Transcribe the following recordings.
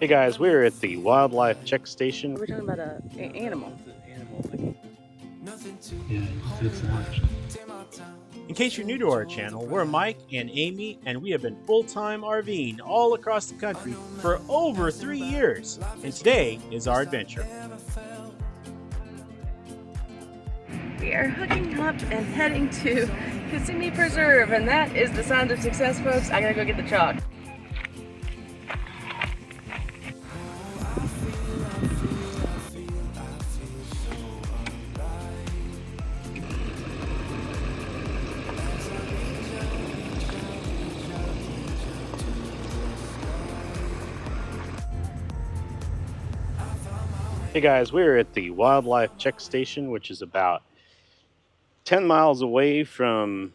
Hey guys, we're at the wildlife check station. We're talking about an animal. Yeah, it's launched. In case you're new to our channel, we're Mike and Amy, and we have been full-time RVing all across the country for over 3 years. And today is our adventure. We are hooking up and heading to Kissimmee Preserve, and that is the sign of success, folks. I gotta go get the chalk. Hey guys, we're at the wildlife check station, which is about 10 miles away from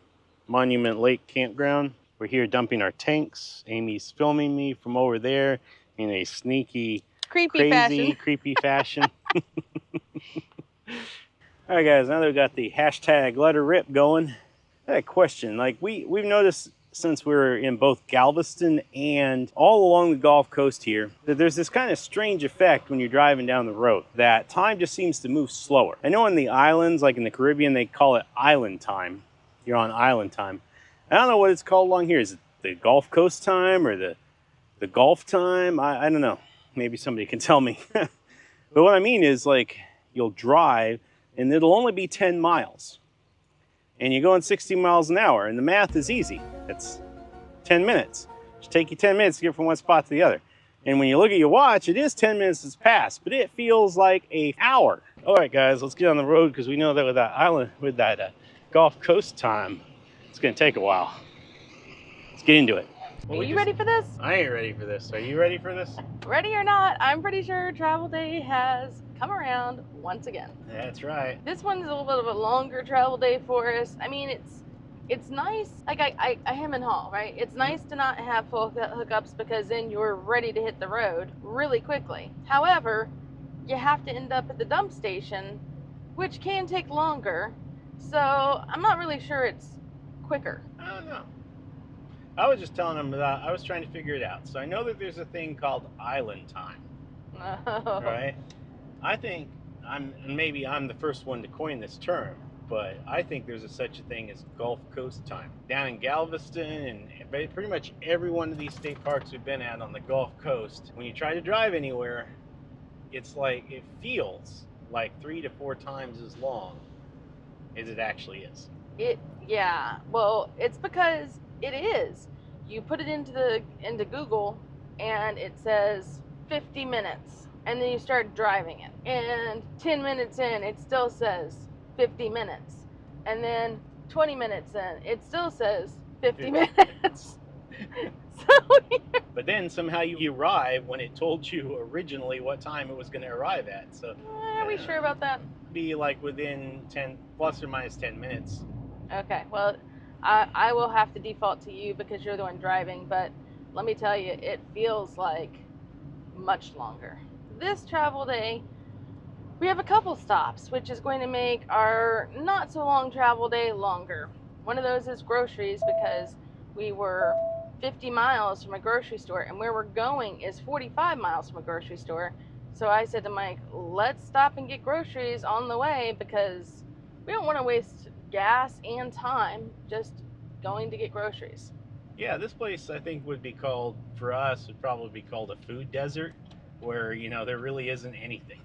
Monument Lake Campground. We're here dumping our tanks. Amy's filming me from over there in a sneaky, Creepy fashion. All right, guys, now that we've got the hashtag let her rip going, I had a question. Like, we've noticed since we're in both Galveston and all along the Gulf Coast here, that there's this kind of strange effect when you're driving down the road, that time just seems to move slower. I know in the islands, like in the Caribbean, they call it island time. You're on island time. I don't know what it's called along here. Is it the Gulf Coast time or the Gulf time? I don't know. Maybe somebody can tell me. But what I mean is, like, you'll drive and it'll only be 10 miles. And you're going 60 miles an hour, and the math is easy. It's 10 minutes. It'll take you 10 minutes to get from one spot to the other. And when you look at your watch, it is 10 minutes that's passed, but it feels like an hour. All right, guys, let's get on the road, because we know that with that Gulf Coast time, it's gonna take a while. Let's get into it. Are you ready for this? I ain't ready for this. Are you ready for this? Ready or not, I'm pretty sure travel day has come around once again. That's right. This one's a little bit of a longer travel day for us. I mean, it's nice. Like I hem and haw, right? It's nice to not have full hookups, because then you're ready to hit the road really quickly. However, you have to end up at the dump station, which can take longer. So I'm not really sure it's quicker. I don't know. I was just telling them that I was trying to figure it out. So I know that there's a thing called island time, Oh. right? I think maybe I'm the first one to coin this term, but I think there's such a thing as Gulf Coast time. Down in Galveston and pretty much every one of these state parks we've been at on the Gulf Coast, when you try to drive anywhere, it's like, it feels like 3 to 4 times as long as it actually is. Yeah. Well, it's because it is. You put it into Google and it says 50 minutes, and then you start driving it, and 10 minutes in it still says 50 minutes, and then 20 minutes in it still says 50 minutes. So but then somehow you arrive when it told you originally what time it was going to arrive at. So are we sure about that? Be like within 10 plus or minus 10 minutes. Okay, well, I will have to default to you because you're the one driving, but let me tell you, it feels like much longer. This travel day, we have a couple stops, which is going to make our not so long travel day longer. One of those is groceries, because we were 50 miles from a grocery store, and where we're going is 45 miles from a grocery store. So I said to Mike, let's stop and get groceries on the way, because we don't want to waste gas and time just going to get groceries. Yeah, this place I think would be called, for us, would probably be called a food desert, where, you know, there really isn't anything.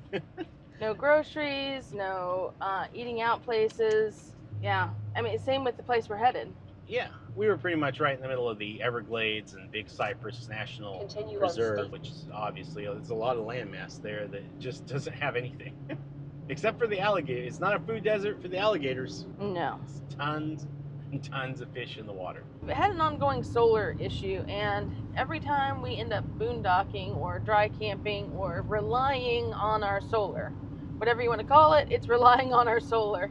No groceries, no eating out places. Yeah, I mean, same with the place we're headed. Yeah, we were pretty much right in the middle of the Everglades and Big Cypress National Preserve, which is obviously, there's a lot of landmass there that just doesn't have anything. Except for the alligator. It's not a food desert for the alligators. No. It's tons and tons of fish in the water. We had an ongoing solar issue, and every time we end up boondocking or dry camping or relying on our solar, whatever you want to call it, it's relying on our solar.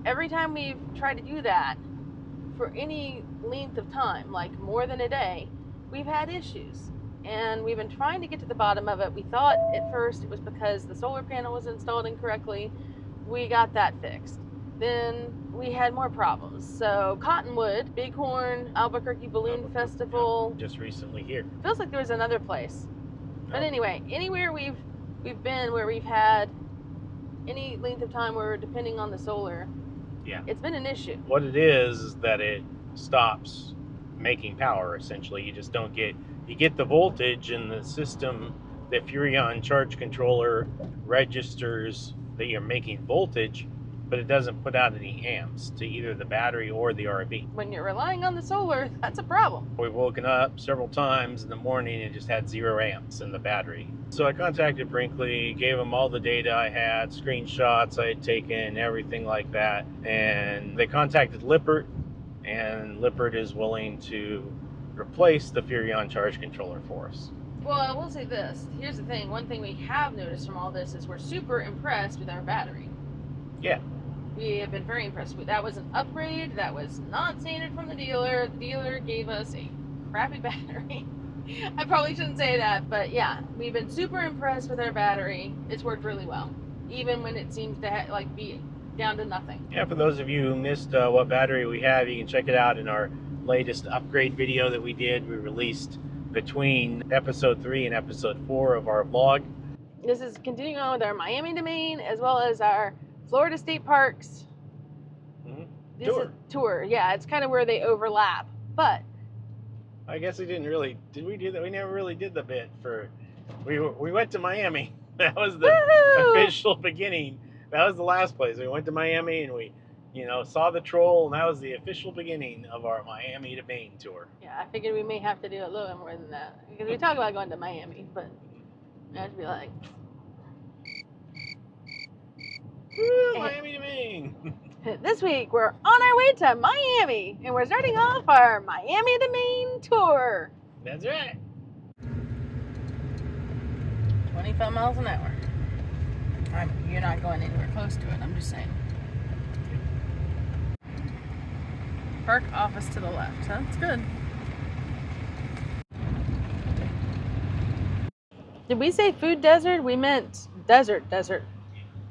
Every time we've tried to do that for any length of time, like more than a day, we've had issues. And we've been trying to get to the bottom of it. We thought at first it was because the solar panel was installed incorrectly. We got that fixed. then we had more problems. So Cottonwood, Bighorn, Albuquerque Balloon Festival. Just recently here. Feels like there was another place. But No. anyway, anywhere we've been where we've had any length of time where we're depending on the solar, Yeah. it's been an issue. What it is that it stops making power, essentially. You just don't get, you get the voltage in the system. The Furrion charge controller registers that you're making voltage, but it doesn't put out any amps to either the battery or the RV. When you're relying on the solar, that's a problem. We've woken up several times in the morning and just had 0 amps in the battery. So I contacted Brinkley, gave them all the data I had, screenshots I had taken, everything like that. And they contacted Lippert, and Lippert is willing to replace the Furrion charge controller for us. Well, I will say this. Here's the thing. One thing we have noticed from all this is we're super impressed with our battery. Yeah. We have been very impressed with. That was an upgrade. That was not standard from the dealer. The dealer gave us a crappy battery. I probably shouldn't say that, but yeah, we've been super impressed with our battery. It's worked really well, even when it seems to be down to nothing. Yeah, for those of you who missed what battery we have, you can check it out in our latest upgrade video that we did. We released between episode 3 and episode 4 of our vlog. This is continuing on with our Miami to Maine as well as our Florida State Parks tour. Yeah, it's kind of where they overlap. But I guess we didn't really, did we do that? We never really did the bit for, we went to Miami. That was the official beginning. That was the last place. We went to Miami and we, saw the troll, and that was the official beginning of our Miami to Maine tour. Yeah, I figured we may have to do a little bit more than that. Because we talk about going to Miami, but we have to be like, Woo, Miami to Maine. This week we're on our way to Miami, and we're starting off our Miami to Maine tour. That's right. 25 miles an hour. You're not going anywhere close to it, I'm just saying. Park office to the left. That's good. Did we say food desert? We meant desert.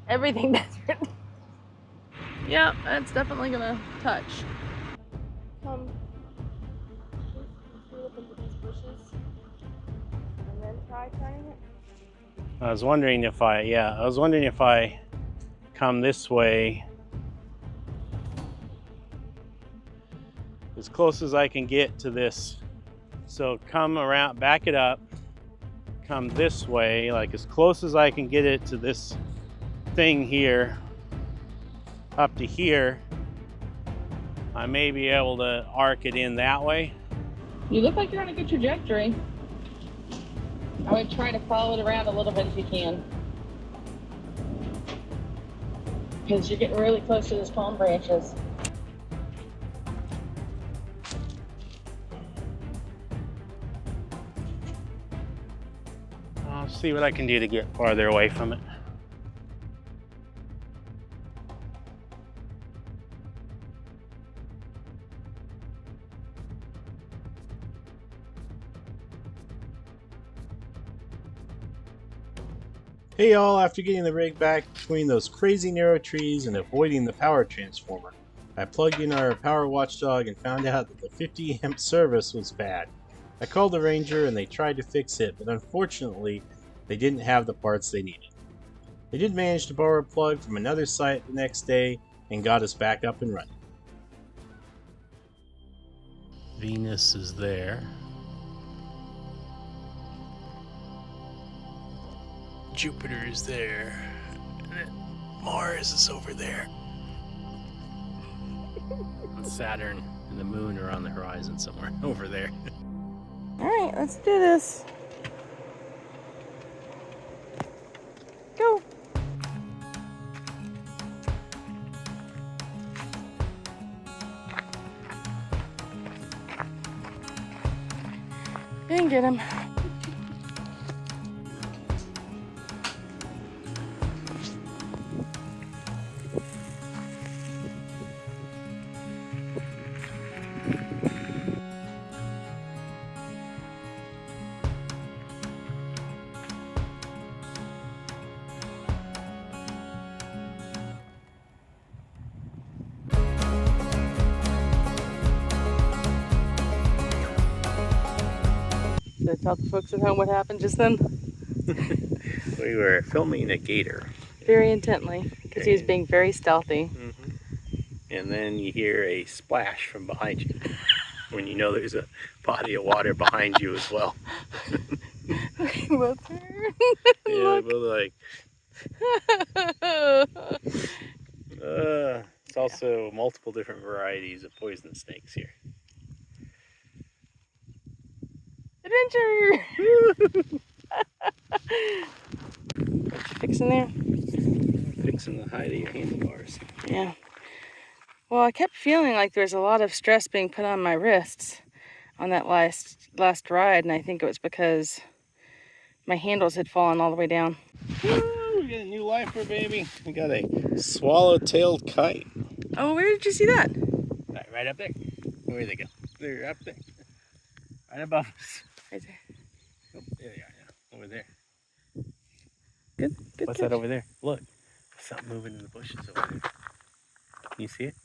Everything desert. Yeah, that's definitely gonna touch. Come look into these bushes and then try turning it. I was wondering if I come this way as close as I can get to this. So come around, back it up, come this way, like as close as I can get it to this thing here, up to here. I may be able to arc it in that way. You look like you're on a good trajectory. I would try to follow it around a little bit if you can. Because you're getting really close to those palm branches. I'll see what I can do to get farther away from it. Hey y'all, after getting the rig back between those crazy narrow trees and avoiding the power transformer, I plugged in our power watchdog and found out that the 50 amp service was bad. I called the Ranger and they tried to fix it, but unfortunately they didn't have the parts they needed. They did manage to borrow a plug from another site the next day and got us back up and running. Venus is there. Jupiter is there. Mars is over there. Saturn and the moon are on the horizon somewhere over there. All right, let's do this. Go. And get him. to tell the folks at home what happened just then? We were filming a gator. Very intently, because he was being very stealthy. And then you hear a splash from behind you when you know there's a body of water behind you as well. We both turned. Yeah, we both like. It's also multiple different varieties of poisonous snakes here. Adventure! What you fixing there? Fixing the height of your handlebars. Yeah. Well, I kept feeling like there was a lot of stress being put on my wrists on that last ride, and I think it was because my handles had fallen all the way down. Woo, we got a new lifer, baby. We got a swallow-tailed kite. Oh, where did you see that? Right up there. Where they go? They're up there. Right above us. Right there. Oh, there they are now. Over there. Good. What's catch. that over there? Look. Something moving in the bushes over there. Can you see it?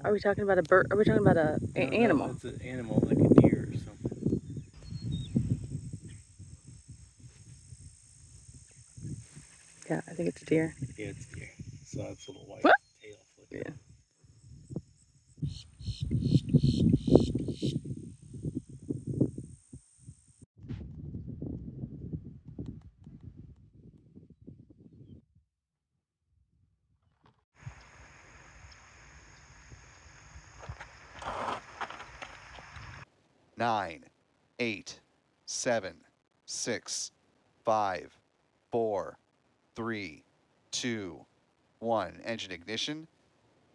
Are we talking about a bird? Are we talking about an animal? It's an animal like a deer or something. Yeah, I think it's a deer. Yeah, it's deer. So it's a little white What? tail flicking. Yeah. Nine, 8, 7, 6, 5, 4, 3, 2, 1. Engine ignition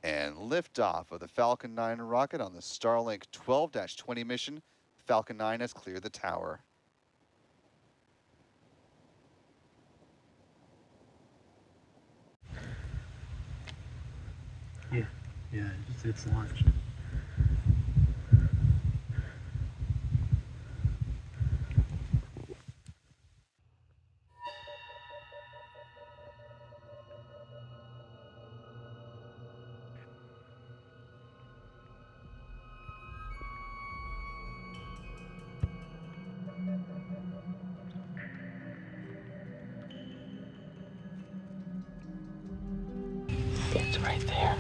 and liftoff of the Falcon 9 rocket on the Starlink 12-20 mission. Falcon 9 has cleared the tower. Yeah, it's launched. It's right there.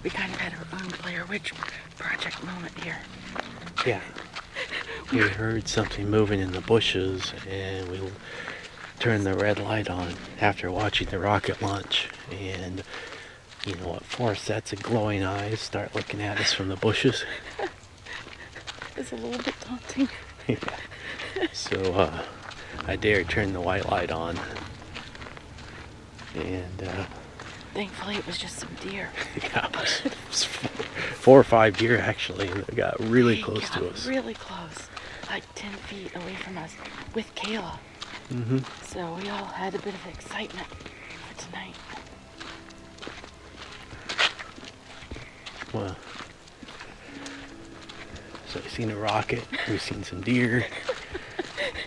We kind of had our own Blair Witch Project moment here. Yeah. We heard something moving in the bushes and we turned the red light on after watching the rocket launch. And you know what? 4 sets of glowing eyes start looking at us from the bushes. It's a little bit daunting. Yeah. So I dared turn the white light on. And Thankfully, it was just some deer. yeah, it was 4 or 5 deer actually that got really close to us. Really close, like 10 feet away from us, with Kayla. Mm-hmm. So we all had a bit of excitement for tonight. Well, so we've seen a rocket, we've seen some deer,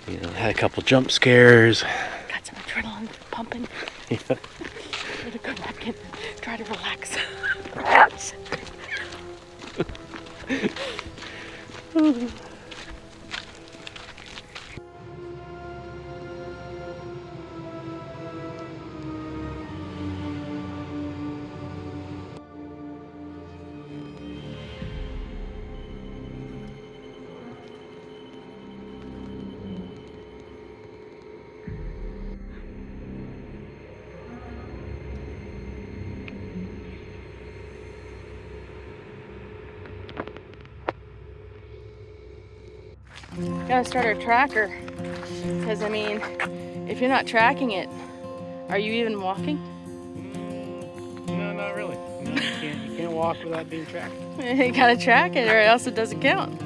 you know, had a couple jump scares. Got some adrenaline pumping. Yeah. I'm gonna go back and try to relax. Gotta start our tracker. Because, I mean, if you're not tracking it, are you even walking? No, not really. You can't walk without being tracked. You gotta track it or else it doesn't count.